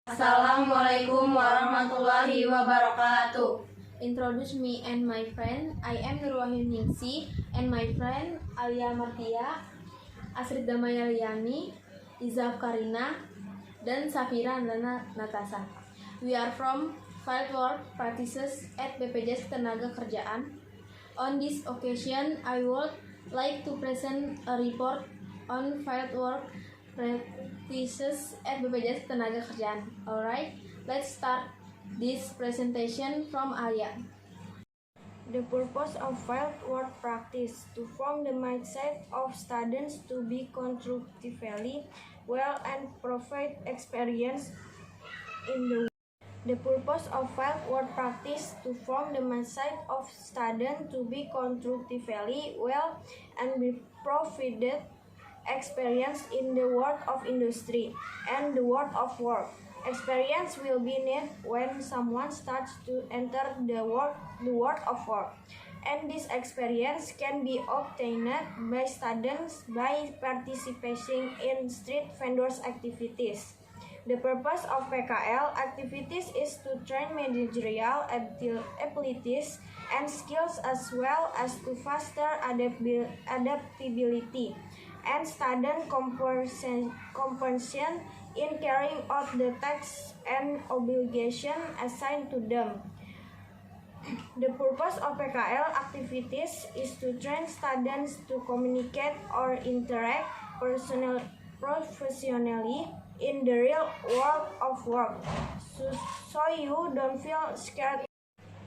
Assalamualaikum warahmatullahi wabarakatuh. Introduce me and my friend. I am Nurwahyu Ningsi and my friend Alia Martia, Asrid Damaya Liani, Izaf Karina, dan Safira Andana Natasa. We are from Fieldwork Practices at BPJS Tenaga Kerjaan. On this occasion, I would like to present a report on fieldwork practices at BPJS Tenaga Kerjaan. Alright, let's start this presentation from Alia. The purpose of fieldwork practice to form the mindset of students to be constructively well and provide experience in the The purpose of fieldwork practice to form the mindset of students to be constructively well and be provided experience in the world of industry and the world of work. Experience will be needed when someone starts to enter the world of work, and this experience can be obtained by students by participating in street vendors activities. The purpose of PKL activities is to train managerial abilities and skills as well as to foster adaptability and student comprehension in carrying out the tasks and obligations assigned to them. The purpose of PKL activities is to train students to communicate or interact professionally in the real world of work, so you don't feel scared.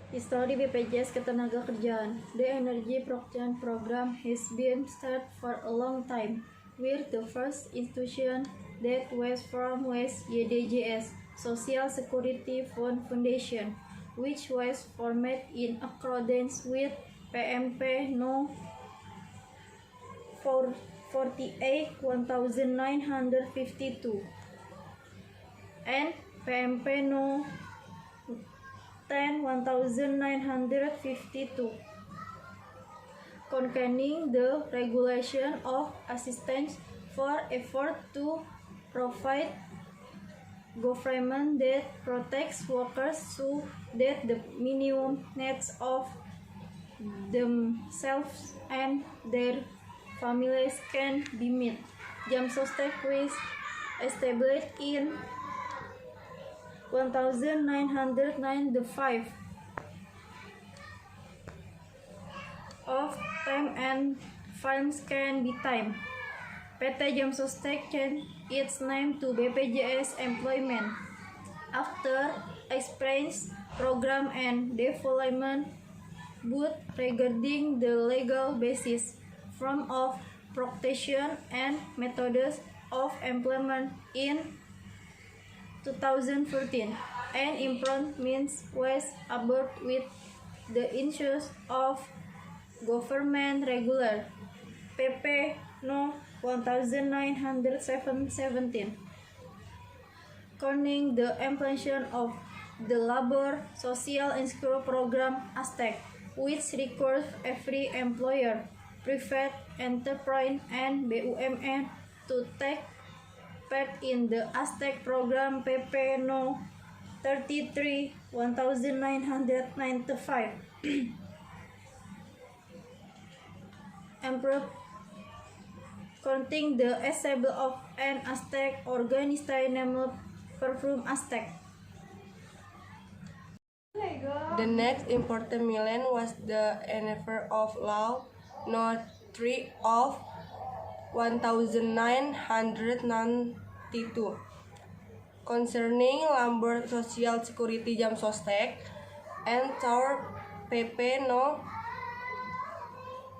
History BPJS Ketenagakerjaan. The Energy Procurement Program has been started for a long time, with the first institution that was formed was YDJS, Social Security Fund Foundation, which was formed in accordance with PMP No. 48/1952 and PMP No. 10/1952 containing the regulation of assistance for effort to provide government that protects workers so that the minimum needs of themselves and their families can be met. Jamsostek was established in 1995 of time and funds can be time. PT Jamsostek changed its name to BPJS Employment after experience program and development, both regarding the legal basis, form of protection and methods of employment in 2014, and improvements was about with the issues of government regular PP No. 1917 concerning the implementation of the Labor Social Insurance Program ASTEC, which requires every employer, private enterprise and BUMN to take part in the ASTEC program PP No. 33/1995. Improve counting the assembly of an ASTEC organization named Perfume ASTEC. The next important milestone was the enactment of Law No. 3 of 1992 concerning Labor Social Security Jamsostek and our PP No.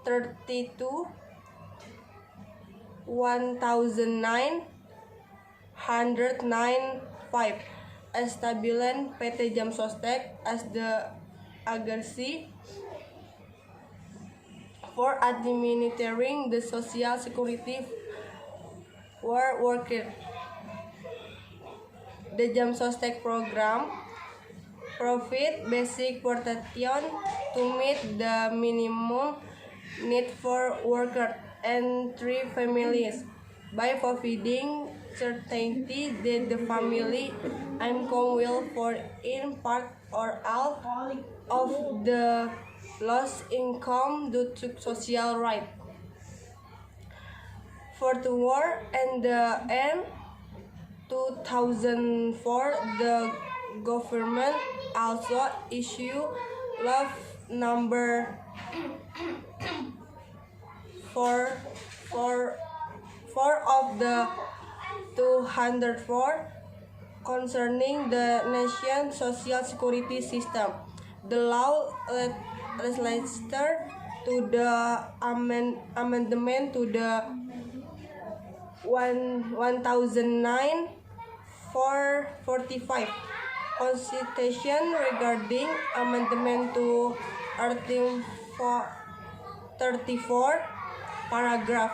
32/1995 establishing PT Jamsostek as the agency for administering the Social Security for workers. The Jamsostek program provides basic protection to meet the minimum need for workers and three families by providing certainty that the family income will for in part or all of the lost income due to social right. For the war and the end 2004, the government also issued law number 4 of the 204 concerning the nation's social security system. The law legislated to the amendment to the 1945 Constitution regarding amendment to Article 34, paragraph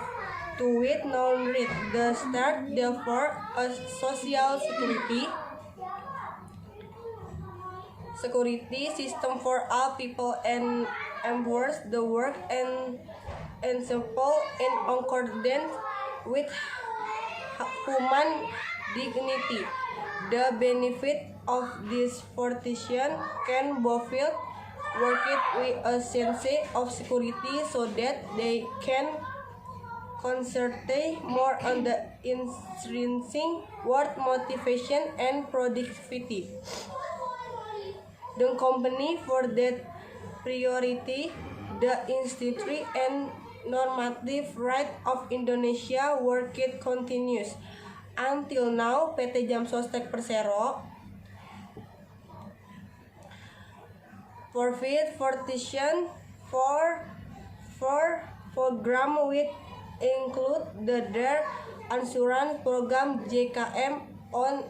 2 with non-read. The state therefore a social security system for all people and empowers the work and simple in accordance with human dignity. The benefit of this protection can fulfill work it with a sense of security so that they can concentrate more on the intrinsic worth motivation and productivity. The company for that priority, the institute and normative right of Indonesia work it continues. Until now, PT Jam Sostek Persero profit partition for program with include their insurance program JKM on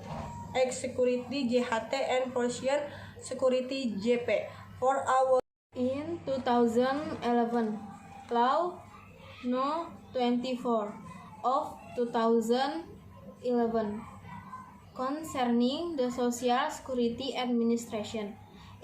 X Security JHT and Portion Security JP for our In 2011, Law No. 24 of 2011 concerning the Social Security Administration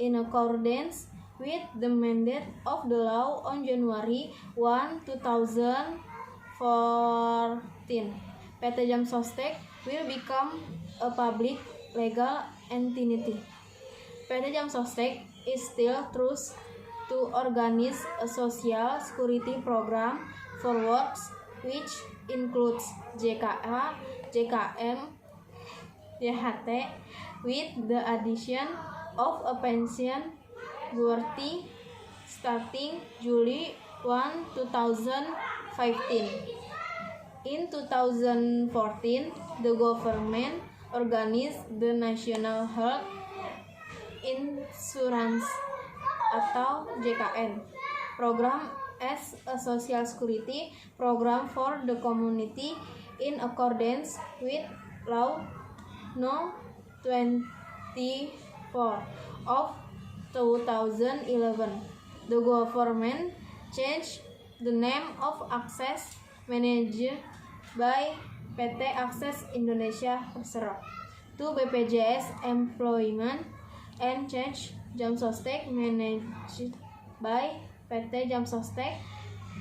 in accordance with the mandate of the law on January 1, 2014. PT Jam Sostek will become a public legal entity. PT Jam Sostek is still trust to organize a social security program for works which includes JKA, JKM, JHT with the addition of a pension guarantee starting July 1, 2015. In 2014, the government organized the National Health Insurance atau JKN program as a social security program for the community in accordance with Law No. 24 of 2011. The government changed the name of Access managed by PT Access Indonesia Persero to BPJS Employment and changed Jam Sostek managed by PT Jam Sostek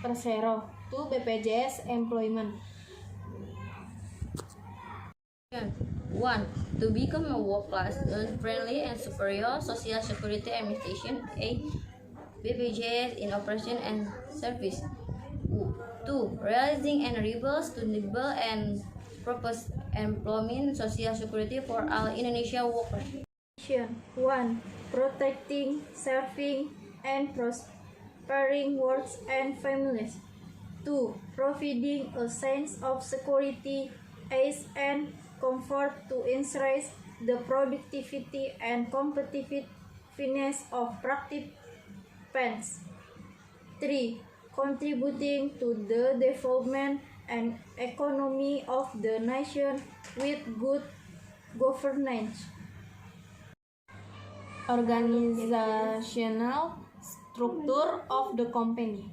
Persero to BPJS Employment. 1. To become a world-class, friendly and superior social security administration, a BPJS in operation and service. 2. Realizing and enable sustainable and purpose employment social security for all Indonesia workers. 1. Protecting, serving, and prospering works and families. 2. Providing a sense of security, ease, and comfort to increase the productivity and competitiveness of participants. 3. Contributing to the development and economy of the nation with good governance. Organizational structure of the company.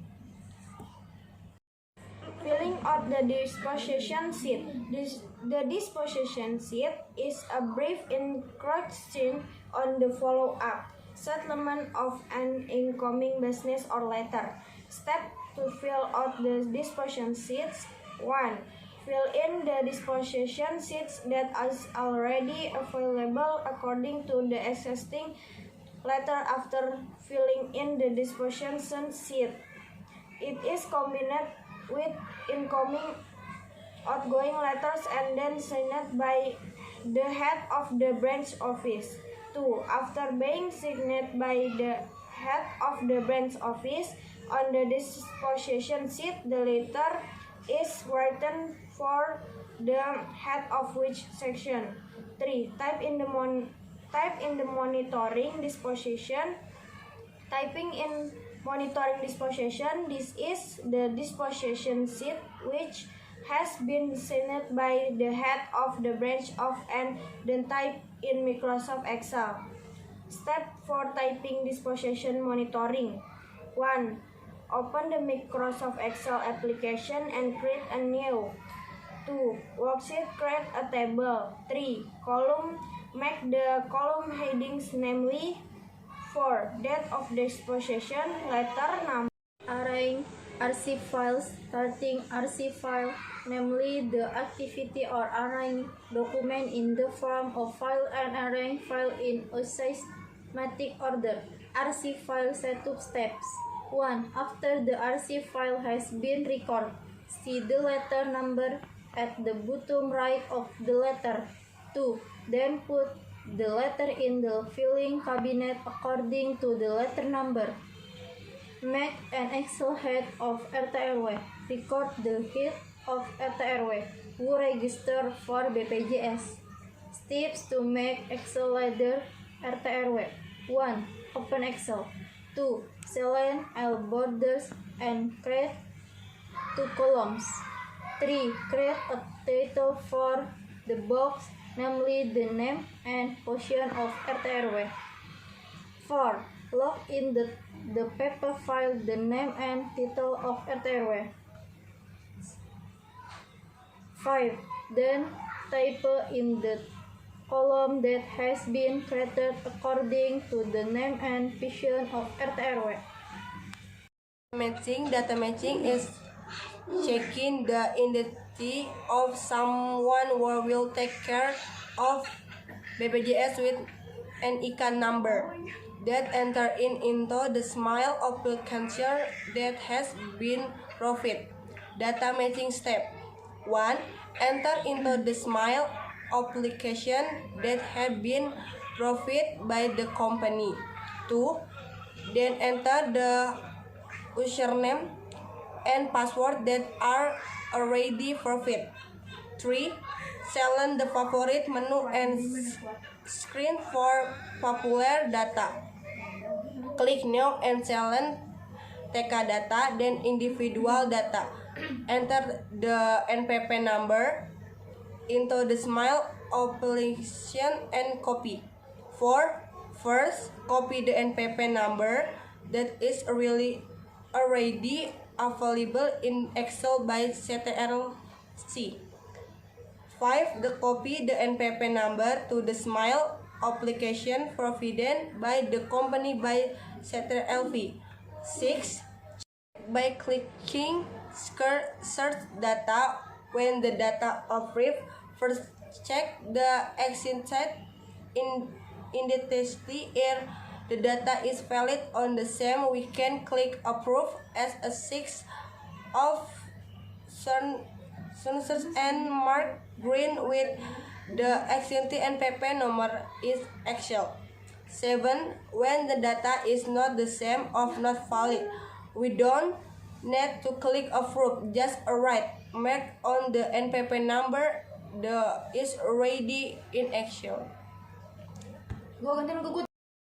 Filling out the disposition sheet. The disposition sheet is a brief instruction on the follow-up, settlement of an incoming business or letter. Step to fill out the disposition sheets. 1. Fill in the disposition sheets that is already available according to the existing letter after filling in the disposition sheet. It is combined with incoming outgoing letters and then signed by the head of the branch office. 2. After being signed by the head of the branch office on the disposition sheet, the letter is written for the head of which section. 3. Type in the monitoring disposition. Typing in monitoring disposition, this is the disposition sheet which has been signed by the head of the branch of and then type in Microsoft Excel. Step for typing disposition monitoring. 1. Open the Microsoft Excel application and create a new. 2. Worksheet, create a table. 3. Column, make the column headings, namely 4. Date of disposition, letter, number. Arrange RC files, starting RC file, namely the activity or arrange document in the form of file and arrange file in a systematic order. RC file setup steps. 1. After the RC file has been recorded, see the letter number at the bottom right of the letter. 2. Then put the letter in the filing cabinet according to the letter number. Make an Excel head of RTRW. Record the head of RTRW who register for BPJS. Steps to make Excel header RTRW. 1. Open Excel. 2. Select all borders and create 2 columns. 3. Create a title for the box, namely the name and position of RTRW. 4. Log in the paper file the name and title of RTRW. 5. Then type in the column that has been created according to the name and position of RTRW. Data matching is checking the identity of someone who will take care of BPJS with an ICANN number that enter into the SMILE application that has been provided. Data matching step. 1. Enter into the SMILE application that have been provided by the company. 2. Then enter the username and password that are already provided. 3. Select the favorite menu and screen for popular data. Click New and select TK data, then individual data. Enter the NPP number into the SMILE application and copy. 4. First, copy the NPP number that is already available in Excel by CTRL-C. 5. Copy the NPP number to the SMILE application provided by the company by CTRL-V. 6. By clicking search data when the data approved. First, check the extent in the test if the data is valid. On the same, we can click approve as a 6 of sensors and mark green with the extent NPP number is Excel. 7. When the data is not the same or not valid, we don't need to click approve, just a right mark on the NPP number is already in Excel.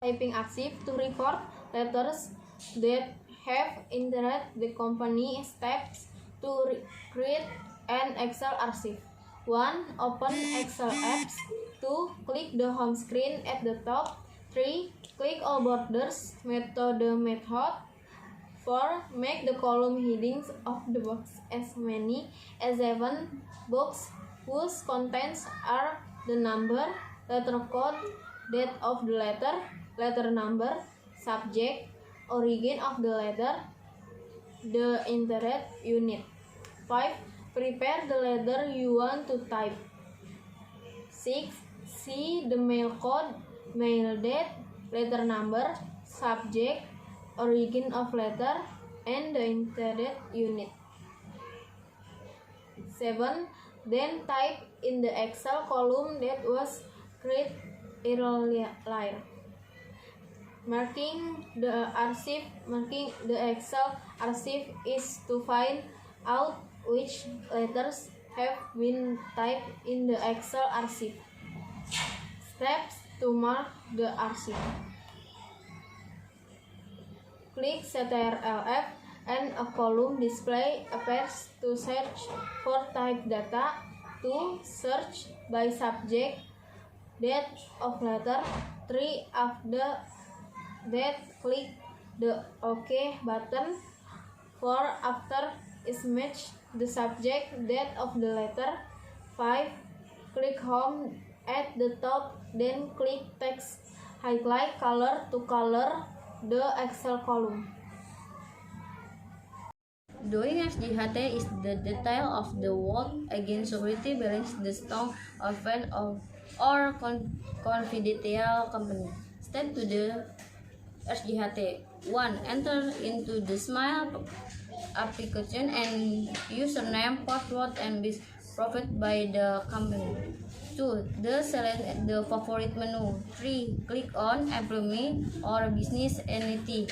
Typing active to record letters that have entered the company. Steps to create an Excel archive. 1. Open Excel apps. 2. Click the home screen at the top. 3. Click all borders. Method. 4. Make the column headings of the box as many as 7 boxes whose contents are the number, letter code, date of the letter, letter number, subject, origin of the letter, the entered unit. 5. Prepare the letter you want to type. 6. See the mail code, mail date, letter number, subject, origin of letter, and the intended unit. 7. Then type in the Excel column that was created earlier. Marking the Excel archive is to find out which letters have been typed in the Excel archive. Steps to mark the archive. Click Ctrl+F and a column display appears to search for type data. To search by subject, date of letter. 3. After that, click the OK button. 4. After is matched the subject date of the letter. 5. Click Home at the top, then click Text Highlight Color to color the Excel column. Doing SJHT is the detail of the work against security balance the strong offense or confidential company. Step to the SJHT. 1. Enter into the Smile application and username, password, and be provided by the company. 2. Select the favorite menu. 3. Click on Employee or Business Entity.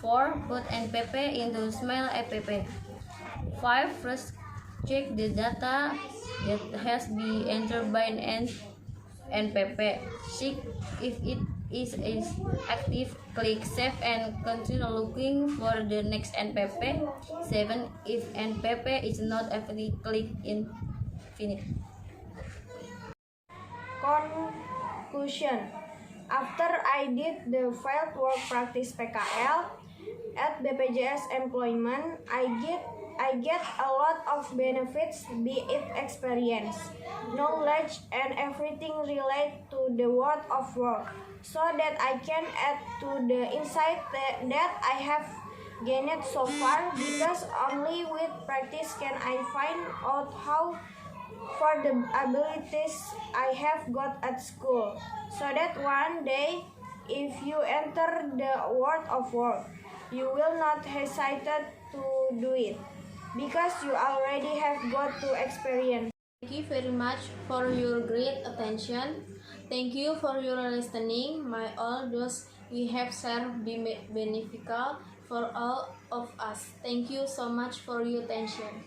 4. Put NPP into Smile app. 5. First check the data that has been entered by NPP. 6. If it is active, click Save and continue looking for the next NPP. 7. If NPP is not active, click Infinite. Conclusion. After I did the field work practice PKL at BPJS Employment, I get a lot of benefits, be it experience, knowledge, and everything related to the world of work, so that I can add to the insight that I have gained so far, because only with practice can I find out how for the abilities I have got at school, so that one day, if you enter the world of work, you will not hesitate to do it, because you already have got to experience. Thank you very much for your great attention. Thank you for your listening. May all those we have shared be beneficial for all of us. Thank you so much for your attention.